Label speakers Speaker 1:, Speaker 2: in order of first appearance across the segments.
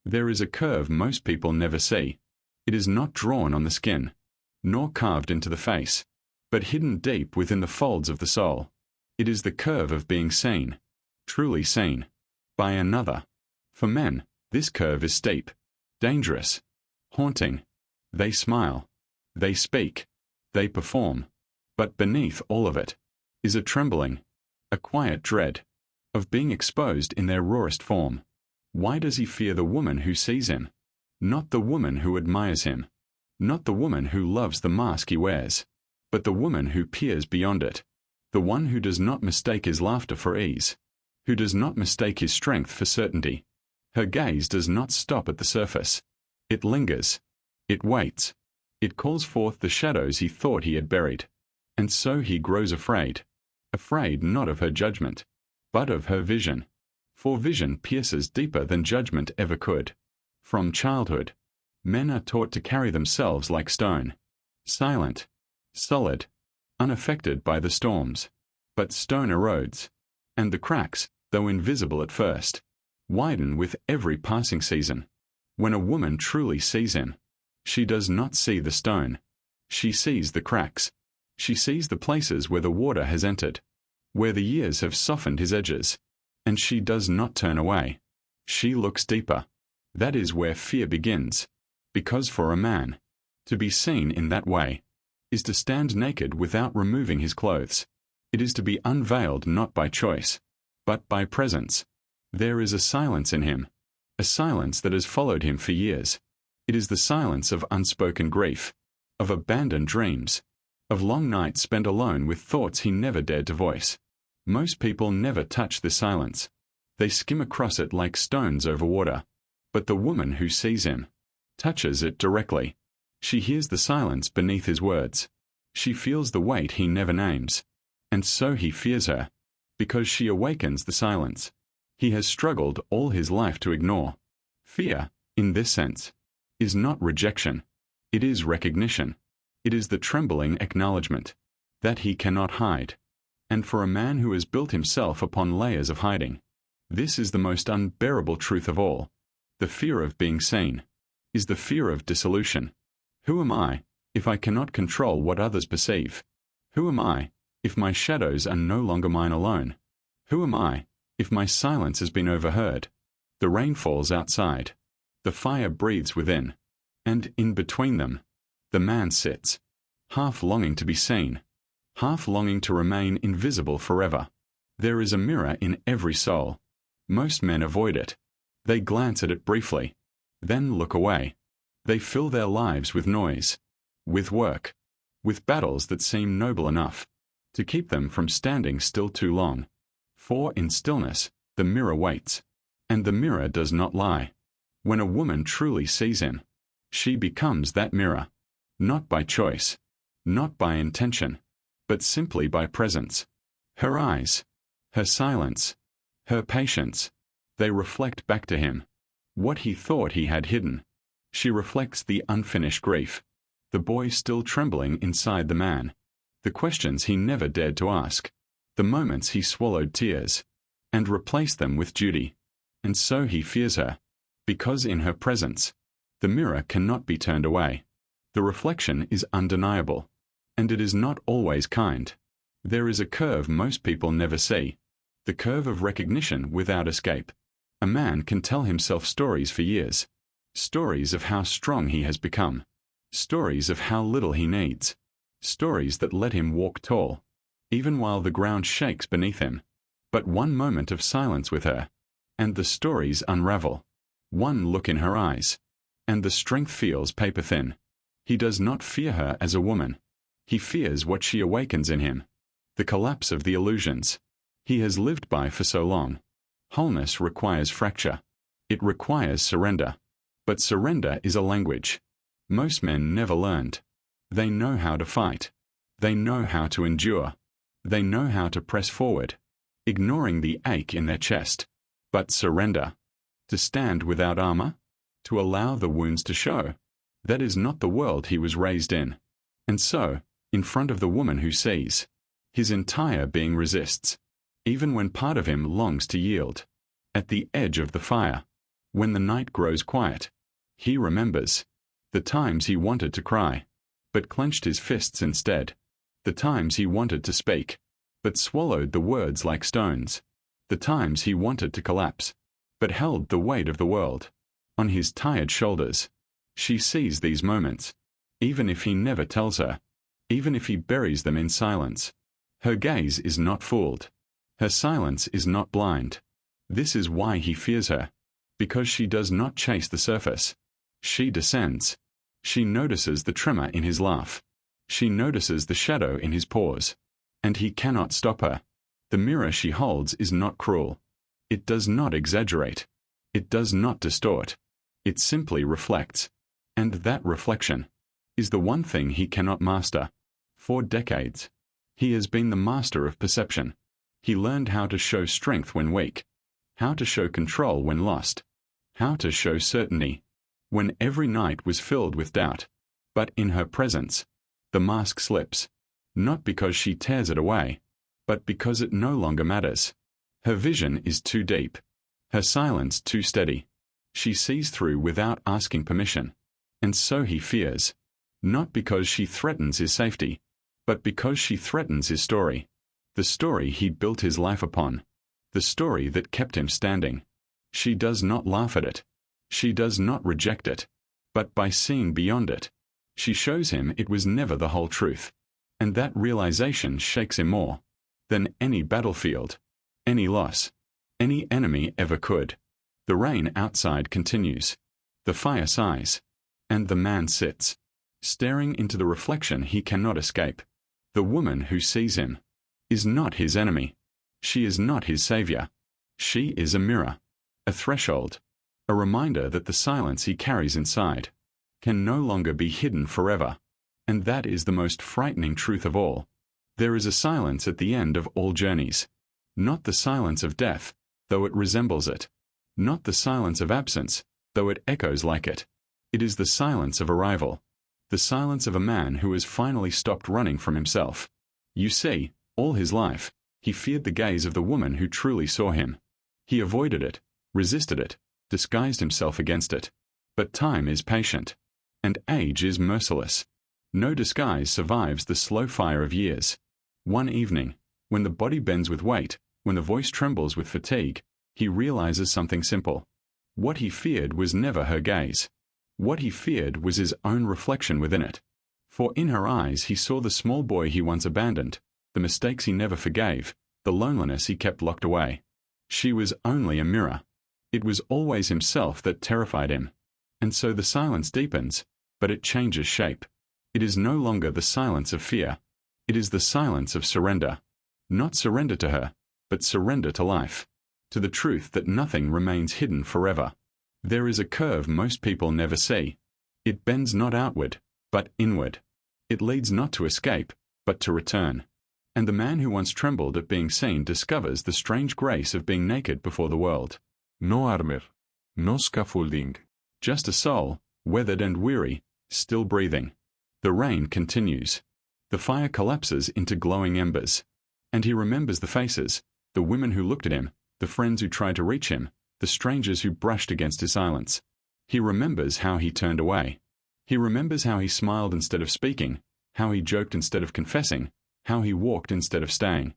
Speaker 1: There is a curve most people never see. It is not drawn on the skin, nor carved into the face, but hidden deep within the folds of the soul. It is the curve of being seen, truly seen, by another. For men, this curve is steep, dangerous, haunting. They smile, they speak, they perform, but beneath all of it is a trembling, a quiet dread of being exposed in their rawest form. Why does he fear the woman who sees him? Not the woman who admires him, not the woman who loves the mask he wears, but the woman who peers beyond it, the one who does not mistake his laughter for ease, who does not mistake his strength for certainty. Her gaze does not stop at the surface. It lingers. It waits. It calls forth the shadows he thought he had buried. And so he grows afraid. Afraid not of her judgment, but of her vision. For vision pierces deeper than judgment ever could. From childhood, men are taught to carry themselves like stone, silent, solid, unaffected by the storms. But stone erodes, and the cracks, though invisible at first, widen with every passing season. When a woman truly sees him, she does not see the stone. She sees the cracks. She sees the places where the water has entered, where the years have softened his edges, and she does not turn away. She looks deeper. That is where fear begins, because for a man, to be seen in that way, is to stand naked without removing his clothes. It is to be unveiled not by choice, but by presence. There is a silence in him, a silence that has followed him for years. It is the silence of unspoken grief, of abandoned dreams, of long nights spent alone with thoughts he never dared to voice. Most people never touch this silence. They skim across it like stones over water. But the woman who sees him touches it directly. She hears the silence beneath his words. She feels the weight he never names. And so he fears her, because she awakens the silence he has struggled all his life to ignore. Fear, in this sense, is not rejection. It is recognition. It is the trembling acknowledgement that he cannot hide. And for a man who has built himself upon layers of hiding, this is the most unbearable truth of all. The fear of being seen is the fear of dissolution. Who am I, if I cannot control what others perceive? Who am I, if my shadows are no longer mine alone? Who am I, if my silence has been overheard? The rain falls outside. The fire breathes within. And in between them, the man sits, half longing to be seen, half longing to remain invisible forever. There is a mirror in every soul. Most men avoid it. They glance at it briefly, then look away. They fill their lives with noise, with work, with battles that seem noble enough to keep them from standing still too long. For in stillness, the mirror waits, and the mirror does not lie. When a woman truly sees him, she becomes that mirror, not by choice, not by intention, but simply by presence. Her eyes, her silence, her patience, they reflect back to him what he thought he had hidden. She reflects the unfinished grief, the boy still trembling inside the man, the questions he never dared to ask, the moments he swallowed tears, and replaced them with duty. And so he fears her, because in her presence, the mirror cannot be turned away. The reflection is undeniable, and it is not always kind. There is a curve most people never see, the curve of recognition without escape. A man can tell himself stories for years, stories of how strong he has become, stories of how little he needs, stories that let him walk tall, even while the ground shakes beneath him. But one moment of silence with her, and the stories unravel. One look in her eyes, and the strength feels paper thin. He does not fear her as a woman. He fears what she awakens in him, the collapse of the illusions he has lived by for so long. Wholeness requires fracture. It requires surrender. But surrender is a language most men never learned. They know how to fight. They know how to endure. They know how to press forward, ignoring the ache in their chest. But surrender, to stand without armor, to allow the wounds to show, that is not the world he was raised in. And so, in front of the woman who sees, his entire being resists, even when part of him longs to yield. At the edge of the fire, When the night grows quiet, he remembers. The times he wanted to cry, but clenched his fists instead. The times he wanted to speak, but swallowed the words like stones. The times he wanted to collapse, but held the weight of the world on his tired shoulders. She sees these moments, even if he never tells her, even if he buries them in silence. Her gaze is not fooled. Her silence is not blind. This is why he fears her, because she does not chase the surface. She descends. She notices the tremor in his laugh. She notices the shadow in his pause. And he cannot stop her. The mirror she holds is not cruel. It does not exaggerate. It does not distort. It simply reflects. And that reflection is the one thing he cannot master. For decades, he has been the master of perception. He learned how to show strength when weak, how to show control when lost, how to show certainty when every night was filled with doubt. But in her presence, the mask slips, not because she tears it away, but because it no longer matters. Her vision is too deep, her silence too steady. She sees through without asking permission. And so he fears, not because she threatens his safety, but because she threatens his story. The story he built his life upon. The story that kept him standing. She does not laugh at it. She does not reject it. But by seeing beyond it, she shows him it was never the whole truth. And that realization shakes him more than any battlefield, any loss, any enemy ever could. The rain outside continues. The fire sighs. And the man sits, staring into the reflection he cannot escape. The woman who sees him is not his enemy. She is not his savior. She is a mirror, a threshold, a reminder that the silence he carries inside can no longer be hidden forever. And that is the most frightening truth of all. There is a silence at the end of all journeys. Not the silence of death, though it resembles it. Not the silence of absence, though it echoes like it. It is the silence of arrival. The silence of a man who has finally stopped running from himself. You see, all his life, he feared the gaze of the woman who truly saw him. He avoided it, resisted it, disguised himself against it. But time is patient, and age is merciless. No disguise survives the slow fire of years. One evening, when the body bends with weight, when the voice trembles with fatigue, he realizes something simple. What he feared was never her gaze. What he feared was his own reflection within it. For in her eyes he saw the small boy he once abandoned, the mistakes he never forgave, the loneliness he kept locked away. She was only a mirror. It was always himself that terrified him. And so the silence deepens, but it changes shape. It is no longer the silence of fear. It is the silence of surrender. Not surrender to her, but surrender to life. To the truth that nothing remains hidden forever. There is a curve most people never see. It bends not outward, but inward. It leads not to escape, but to return. And the man who once trembled at being seen discovers the strange grace of being naked before the world.
Speaker 2: No armor, no scaffolding.
Speaker 1: Just a soul, weathered and weary, still breathing. The rain continues. The fire collapses into glowing embers. And he remembers the faces, the women who looked at him, the friends who tried to reach him, the strangers who brushed against his silence. He remembers how he turned away. He remembers how he smiled instead of speaking, how he joked instead of confessing, how he walked instead of staying.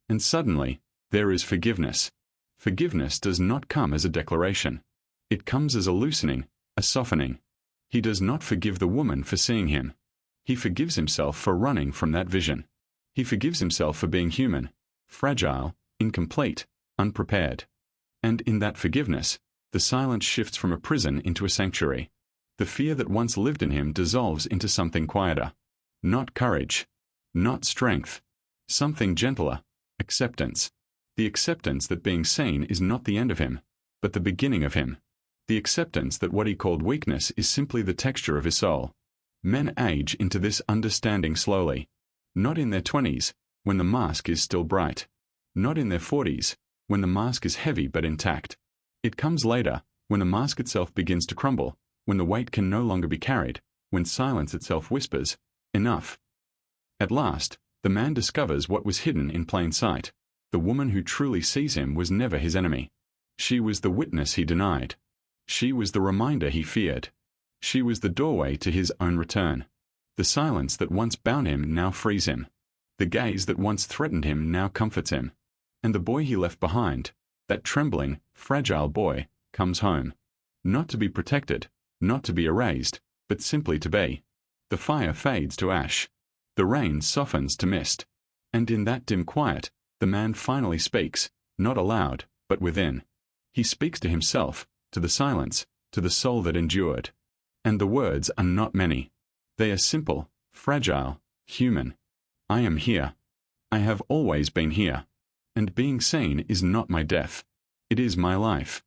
Speaker 1: And suddenly, there is forgiveness. Forgiveness does not come as a declaration. It comes as a loosening, a softening. He does not forgive the woman for seeing him. He forgives himself for running from that vision. He forgives himself for being human, fragile, incomplete, unprepared. And in that forgiveness, the silence shifts from a prison into a sanctuary. The fear that once lived in him dissolves into something quieter. Not courage. Not strength. Something gentler. Acceptance. The acceptance that being seen is not the end of him, but the beginning of him. The acceptance that what he called weakness is simply the texture of his soul. Men age into this understanding slowly. Not in their 20s, when the mask is still bright. Not in their 40s, when the mask is heavy but intact. It comes later, when the mask itself begins to crumble, when the weight can no longer be carried, when silence itself whispers, enough. At last, the man discovers what was hidden in plain sight. The woman who truly sees him was never his enemy. She was the witness he denied. She was the reminder he feared. She was the doorway to his own return. The silence that once bound him now frees him. The gaze that once threatened him now comforts him. And the boy he left behind, that trembling, fragile boy, comes home. Not to be protected, not to be erased, but simply to be. The fire fades to ash. The rain softens to mist. And in that dim quiet, the man finally speaks, not aloud, but within. He speaks to himself, to the silence, to the soul that endured. And the words are not many. They are simple, fragile, human. I am here. I have always been here. And being seen is not my death. It is my life.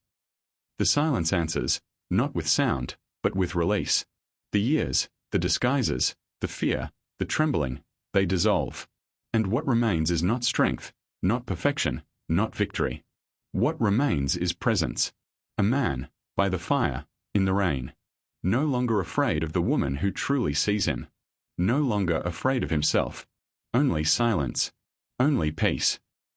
Speaker 1: The silence answers, not with sound, but with release. The years, the disguises, the fear, the trembling, they dissolve. And what remains is not strength, not perfection, not victory. What remains is presence. A man, by the fire, in the rain. No longer afraid of the woman who truly sees him. No longer afraid of himself. Only silence. Only peace.